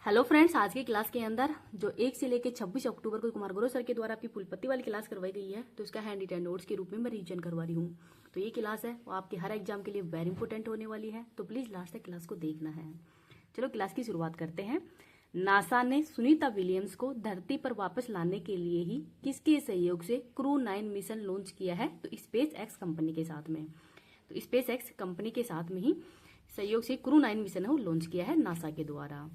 Hello friends, आज की class के अंदर जो 1 से लेकर 26 अक्टूबर को कुमार गुरु सर के द्वारा आपकी फुलपत्ती वाली क्लास करवाई गई है, तो उसका हैंड रिटन नोट्स के रूप में मैं रिवीजन करवा रही हूँ। तो ये क्लास है वो आपके हर एग्जाम के लिए वेरी इंपॉर्टेंट होने वाली है, तो प्लीज लास्ट तक क्लास को देखना है। चलो क्लास की शुरुआत करते हैं। नासा ने सुनीता विलियम्स को धरती पर वापस लाने के लिए ही किसके सहयोग से क्रू 9 मिशन लॉन्च किया है? तो स्पेस एक्स कंपनी के साथ में। तो स्पेस एक्स कंपनी के साथ में ही सहयोग से क्रू 9 मिशन है वो लॉन्च किया है नासा के द्वारा।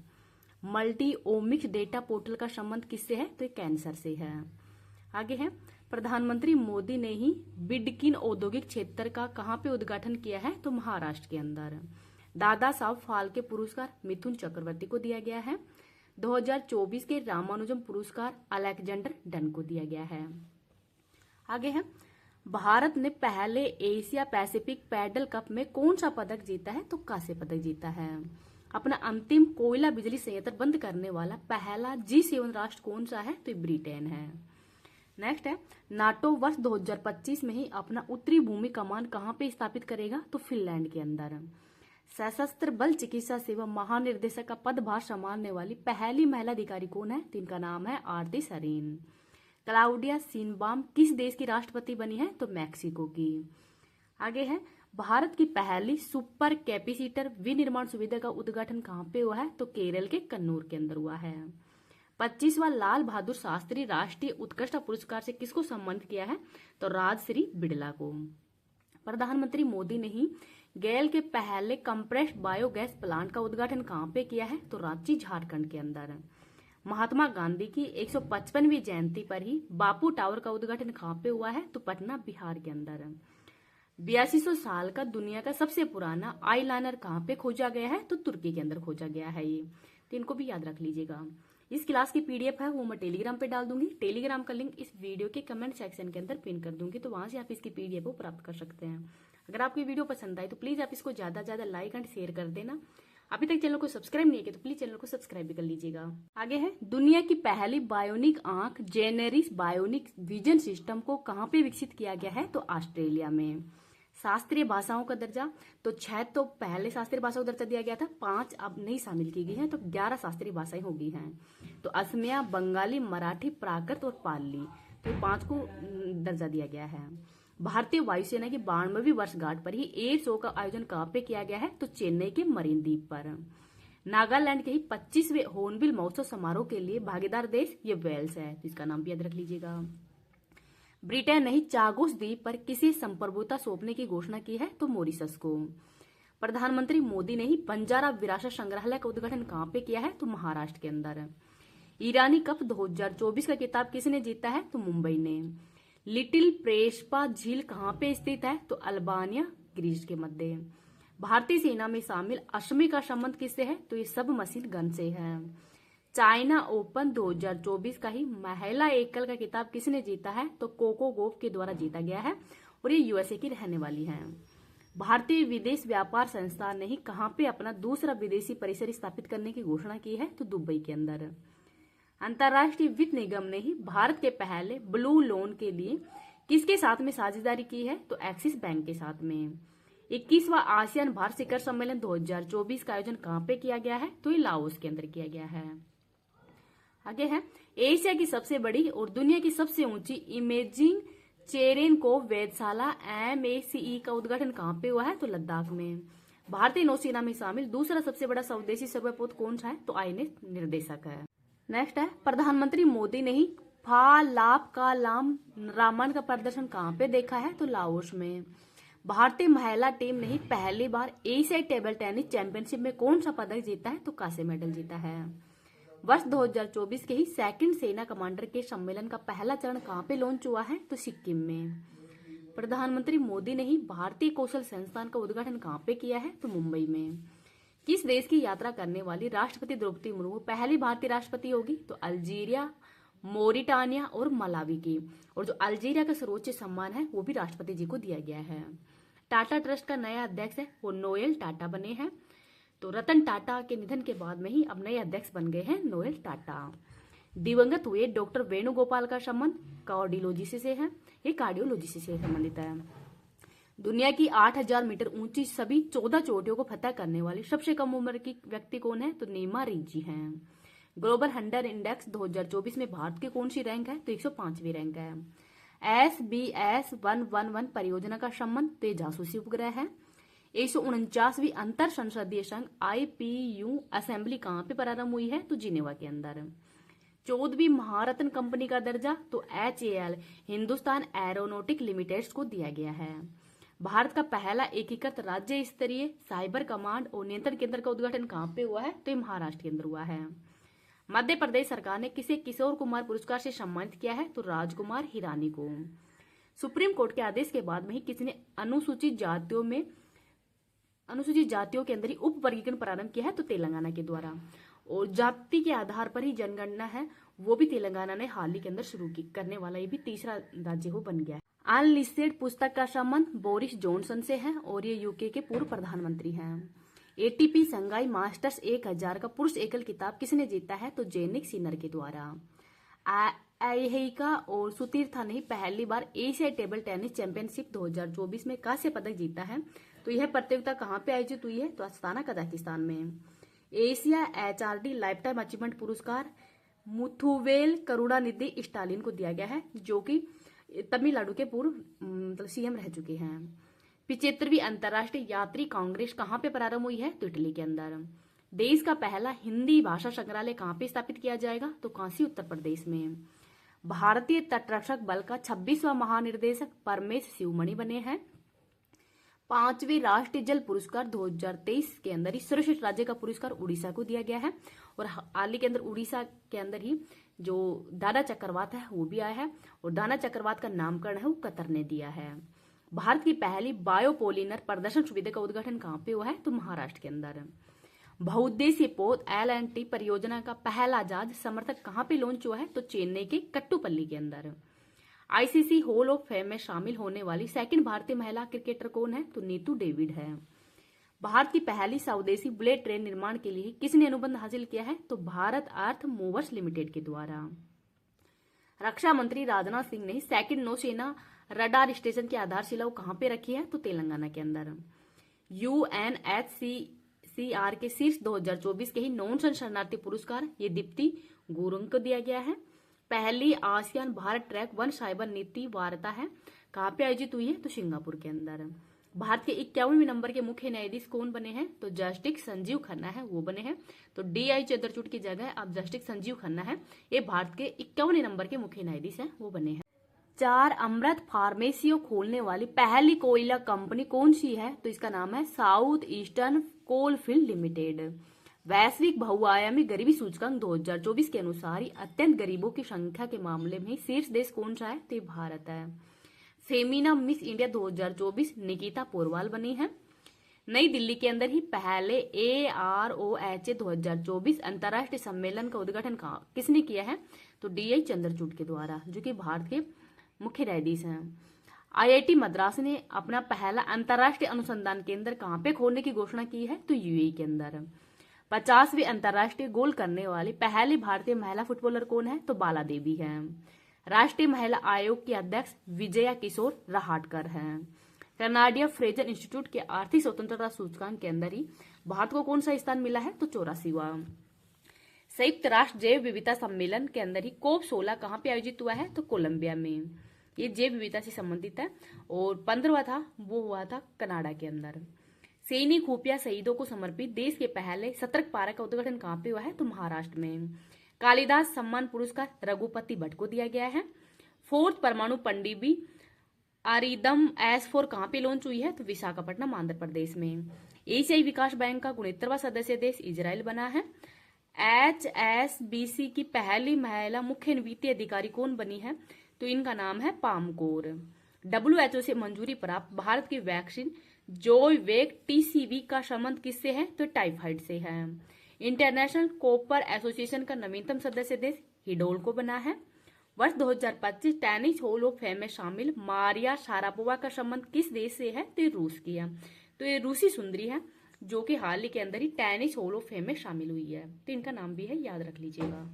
मल्टी ओमिक्स डेटा पोर्टल का संबंध किससे है? तो ये कैंसर से है। आगे है, प्रधानमंत्री मोदी ने ही बिडकिन औद्योगिक क्षेत्र का कहां पे उद्घाटन किया है? तो महाराष्ट्र के अंदर। दादा साहब फाल्के पुरस्कार मिथुन चक्रवर्ती को दिया गया है। 2024 के रामानुजम पुरस्कार अलेक्जेंडर डन को दिया गया है। आगे है, भारत ने पहले एशिया पैसिफिक पैडल कप में कौन सा पदक जीता है? तो कांस्य पदक जीता है। अपना अंतिम कोयला बिजली संयंत्र बंद करने वाला पहला G7 राष्ट्र कौन सा है? तो ब्रिटेन है। नेक्स्ट है, नाटो वर्ष 2025 में ही अपना उत्तरी भूमि कमान कहां पे स्थापित करेगा? तो फिनलैंड के अंदर। सशस्त्र बल चिकित्सा सेवा महानिर्देशक का पदभार संभालने वाली पहली महिला अधिकारी कौन है? तो इनका नाम है आरती सरीन। क्लाउडिया शिनबाम किस देश की राष्ट्रपति बनी है? तो मैक्सिको की। आगे है, भारत की पहली सुपर कैपेसिटर विनिर्माण सुविधा का उद्घाटन कहां पे हुआ है? तो केरल के कन्नूर के अंदर हुआ है। 25वां लाल बहादुर शास्त्री राष्ट्रीय उत्कृष्ट पुरस्कार से किसको सम्मानित किया है? तो राजश्री बिड़ला को। प्रधानमंत्री मोदी ने ही गैल के पहले कंप्रेस्ड बायोगैस प्लांट का उद्घाटन कहां पे किया है? तो रांची झारखंड के अंदर। महात्मा गांधी की 155वीं जयंती पर ही बापू टावर का उद्घाटन कहां पे हुआ है? तो पटना बिहार के अंदर। 8200 साल का दुनिया का सबसे पुराना आईलाइनर कहां पे खोजा गया है? तो तुर्की के अंदर खोजा गया है ये, तो इनको भी याद रख लीजिएगा। इस क्लास की पीडीएफ है वो मैं टेलीग्राम पे डाल दूंगी। टेलीग्राम का लिंक इस वीडियो के कमेंट सेक्शन के अंदर पिन कर दूंगी, तो वहां से आप इसकी पीडीएफ को प्राप्त कर सकते हैं। अगर आपकी वीडियो पसंद आए तो प्लीज आप इसको ज्यादा से ज्यादा लाइक एंड शेयर कर देना। अभी तक चैनल को सब्सक्राइब नहीं किया तो प्लीज चैनल को सब्सक्राइब भी कर लीजिएगा। आगे है, दुनिया की पहली बायोनिक आंख जेनेरिस बायोनिक विजन सिस्टम को कहां पे विकसित किया गया है? तो ऑस्ट्रेलिया में। शास्त्रीय भाषाओं का दर्जा, तो 6 तो पहले शास्त्रीय भाषाओं का दर्जा दिया गया था, 5 अब नहीं शामिल की गई हैं, तो 11 शास्त्रीय भाषाएं हो गई हैं। तो असमिया, बंगाली, मराठी, प्राकृत और पाली, तो 5 को दर्जा दिया गया है। भारतीय वायुसेना की 92वीं वर्षगांठ पर ही एयर शो का आयोजन कहां पे किया गया है? तो चेन्नई के मरीन द्वीप पर। नागालैंड के ही 25वें हॉर्नबिल महोत्सव समारोह के लिए भागीदार देश ये वेल्स है, तो इसका नाम भी याद रख लीजिएगा। ब्रिटेन ने ही चागोस द्वीप पर किसे संप्रभुता सौंपने की घोषणा की है? तो मॉरिशस को। प्रधानमंत्री मोदी ने ही बंजारा विरासत संग्रहालय का उद्घाटन कहां पे किया है? तो महाराष्ट्र के अंदर। ईरानी कप 2024 का खिताब किसने जीता है? तो मुंबई ने। लिटिल प्रेस्पा झील कहां पे स्थित है? तो अल्बानिया ग्रीस के मध्य। भारतीय सेना में शामिल अश्मी का संबंध किससे है? तो ये सब मशीन गन से है। चाइना ओपन 2024 का ही महिला एकल का खिताब किसने जीता है? तो कोको गोफ के द्वारा जीता गया है और ये यूएसए की रहने वाली है। भारतीय विदेश व्यापार संस्थान ने ही कहां पे अपना दूसरा विदेशी परिसर स्थापित करने की घोषणा की है? तो दुबई के अंदर। अंतर्राष्ट्रीय वित्त निगम ने ही भारत के पहले ब्लू लोन के लिए किसके साथ में साझेदारी की है? तो एक्सिस बैंक के साथ में। 21वां आसियान भारत शिखर सम्मेलन 2024 का आयोजन कहां पे किया गया है? तो ये लाओस के अंदर किया गया है। आगे है, एशिया की सबसे बड़ी और दुनिया की सबसे ऊंची इमेजिंग चेरेनकोव वेधशाला MACE का उद्घाटन कहां पे हुआ है? तो लद्दाख में। भारतीय नौसेना में शामिल दूसरा सबसे बड़ा स्वदेशी सर्वपोत कौन सा है? तो INS निर्देशक है। नेक्स्ट है, प्रधानमंत्री मोदी ने ही फालाप का लाम रामायण का प्रदर्शन कहां पे देखा है? तो लाओस में। भारतीय महिला टीम ने ही पहली बार एशियाई टेबल टेनिस चैंपियनशिप में कौन सा पदक जीता है? तो कांस्य मेडल जीता है। वर्ष 2024 के ही सेकंड सेना कमांडर के सम्मेलन का पहला चरण कहां पे लॉन्च हुआ है? तो सिक्किम में। प्रधानमंत्री मोदी ने ही भारतीय कौशल संस्थान का उद्घाटन कहां पे किया है? तो मुंबई में। किस देश की यात्रा करने वाली राष्ट्रपति द्रौपदी मुर्मू पहली भारतीय राष्ट्रपति होगी? तो अल्जीरिया, मोरिटानिया और मलावी की। और जो अल्जीरिया का सर्वोच्च सम्मान है वो भी राष्ट्रपति जी को दिया गया है। टाटा ट्रस्ट का नया अध्यक्ष है वो नोएल टाटा बने हैं। तो रतन टाटा के निधन के बाद में ही अब नए अध्यक्ष बन गए हैं नोएल टाटा। दिवंगत हुए डॉक्टर वेणुगोपाल का संबंध कार्डियोलॉजी से है, ये कार्डियोलॉजी से संबंधित है। दुनिया की 8000 मीटर ऊंची सभी 14 चोटियों को फतह करने वाली सबसे कम उम्र की व्यक्ति कौन है? तो नीमा रिजी हैं। ग्लोबल 100 इंडेक्स 2024 में भारत की कौन सी रैंक है? तो 105वीं रैंक है। SBS 111 परियोजना का संबंध, तो ये जासूसी उपग्रह है। 149वीं अंतर संसदीय संघ IPU असेंबली कहाँ पे प्रारंभ हुई है? तो जिनेवा के अंदर। 14वीं महारत्न कंपनी का दर्जा, तो HAL हिंदुस्तान एरोनॉटिक लिमिटेड को दिया गया है। भारत का पहला एकीकृत राज्य स्तरीय साइबर कमांड और नियंत्रण केंद्र का उद्घाटन कहाँ पे हुआ है? तो ये महाराष्ट्र के अंदर हुआ है। मध्य प्रदेश सरकार ने किसे किशोर कुमार पुरस्कार से सम्मानित किया है? तो राजकुमार हिरानी को। सुप्रीम कोर्ट के आदेश के बाद में ही किसने अनुसूचित जातियों के अंदर ही उप वर्गीकरण प्रारंभ किया है? तो तेलंगाना के द्वारा। और जाति के आधार पर ही जनगणना है, वो भी तेलंगाना ने हाल ही के अंदर शुरू की करने वाला ये भी तीसरा राज्य हो बन गया है। अनलिस्टेड पुस्तक का संबंध बोरिस जॉनसन से है और ये यूके के पूर्व प्रधानमंत्री हैं। ATP संघाई मास्टर्स 1000 का पुरुष एकल खिताब किसने जीता है? तो जेनिक सिनर के द्वारा। अयहिका और सुतीर्था ने पहली बार एशिया टेबल टेनिस चैंपियनशिप 2024 में कांस्य पदक जीता है। तो यह प्रतियोगिता कहाँ पे आयोजित हुई है? तो अस्ताना कजाकिस्तान में। Asia HRD life time achievement पुरस्कार मुथुवेल करुणानिधि स्टालिन को दिया गया है, जो कि तमिलनाडु के पूर्व CM रह चुके हैं। 75वीं अंतर्राष्ट्रीय यात्री कांग्रेस कहाँ पे प्रारंभ हुई है? तो इटली के अंदर। देश का पहला हिंदी भाषा संग्रहालय कहाँ पे स्थापित किया जाएगा? तो काशी उत्तर प्रदेश में। भारतीय तटरक्षक बल का 26वां महानिर्देशक परमेश शिवमणि बने हैं। 5वें राष्ट्रीय जल पुरस्कार 2023 के अंदर ही सर्वश्रेष्ठ राज्य का पुरस्कार उड़ीसा को दिया गया है। और हाल ही के अंदर उड़ीसा के अंदर ही जो दाना चक्रवात है वो भी आया है, और दाना चक्रवात का नामकरण है वो कतर ने दिया है। भारत की पहली बायोपोलिनर प्रदर्शन सुविधा का उद्घाटन कहाँ पे हुआ है? तो महाराष्ट्र के अंदर। बहुउद्देशीय पोत LNT परियोजना का पहला जहाज समर्थक कहाँ पे लॉन्च हुआ है? तो चेन्नई के कट्टुपल्ली के अंदर। ICC हॉल ऑफ फेम में शामिल होने वाली सेकंड भारतीय महिला क्रिकेटर कौन है? तो नीतू डेविड है। भारत की पहली स्वदेशी बुलेट ट्रेन निर्माण के लिए किसने अनुबंध हासिल किया है? तो भारत अर्थ मूवर्स लिमिटेड के द्वारा। रक्षा मंत्री राजनाथ सिंह ने सेकंड नौसेना रडार स्टेशन की आधारशिला कहाँ पे रखी है? तो तेलंगाना के अंदर। UNHCR के शीर्ष 2024 के ही नॉन शरणार्थी पुरस्कार ये दीप्ति गुरुंग को दिया गया है। पहली आसियान भारत ट्रैक 1 साइबर नीति वार्ता है कहाँ पे आयोजित हुई है? तो सिंगापुर के अंदर। भारत के 51वें नंबर के मुख्य न्यायाधीश कौन बने हैं? तो जस्टिस संजीव खन्ना है, वो बने हैं। तो DI चंद्रचूड़ की जगह अब जस्टिस संजीव खन्ना है, ये भारत के 51वें नंबर के मुख्य न्यायाधीश हैं, वो बने हैं। 4 अमृत फार्मेसियों खोलने वाली पहली कोयला कंपनी कौन सी है? तो इसका नाम है साउथ ईस्टर्न कोलफील्ड लिमिटेड। वैश्विक बहुआयामी गरीबी सूचकांक 2024 के अनुसार ही अत्यंत गरीबों की संख्या के मामले में शीर्ष देश कौन सा है? तो भारत है। फेमिना मिस इंडिया 2024 निकिता पोरवाल बनी है। नई दिल्ली के अंदर ही पहले AROHA 2024 अंतर्राष्ट्रीय सम्मेलन का उद्घाटन किसने किया है? तो DI चंद्रचूड़ के द्वारा, जो कि भारत के मुख्य न्यायाधीश हैं। IIT मद्रास ने अपना पहला अंतर्राष्ट्रीय अनुसंधान केंद्र कहाँ पे खोलने की घोषणा की है? तो UAE के अंदर। 50वीं अंतर्राष्ट्रीय गोल करने वाली पहली भारतीय महिला फुटबॉलर कौन है? तो बाला देवी है। राष्ट्रीय महिला आयोग की अध्यक्ष विजया किशोर रहाटकर हैं। कनाडिया फ्रेजर इंस्टीट्यूट के आर्थिक स्वतंत्रता सूचकांक के अंदर ही भारत को कौन सा स्थान मिला है? तो 84वां। संयुक्त राष्ट्र जैव विविधता सम्मेलन के अंदर ही COP16 कहाँ पे आयोजित हुआ है? तो कोलंबिया में। ये जैव विविधता से संबंधित है। और 15वां था वो हुआ था कनाडा के अंदर। सैनिक खुफिया शहीदों को समर्पित देश के पहले सतर्क पार्क का उद्घाटन कहाँ पे हुआ है? तो महाराष्ट्र में। कालिदास सम्मान पुरस्कार रघुपति भट्ट को दिया गया है। 4th परमाणु पनडुब्बी आरिदम S4 कहाँ पे लॉन्च हुई है? तो विशाखापट्टनम आंध्र प्रदेश में। एशियाई विकास बैंक का 69वां सदस्य देश इजराइल बना है। HSBC की पहली महिला मुख्य वित्तीय अधिकारी कौन बनी है? तो इनका नाम है पाम कौर। WHO से मंजूरी प्राप्त भारत की वैक्सीन जोइवेक TCV का संबंध किससे है? तो टाइफाइड से है। इंटरनेशनल कॉपर एसोसिएशन का नवीनतम सदस्य देश हिडोल को बना है। वर्ष 2025 टेनिस हॉल ऑफ फेम में शामिल मारिया शारापोवा का संबंध किस देश से है? तो ये रूस की है। तो ये रूसी सुंदरी है, जो कि हाल ही के अंदर ही टेनिस हॉल ऑफ फेम में शामिल हुई है। तो इनका नाम भी है, याद रख लीजिएगा।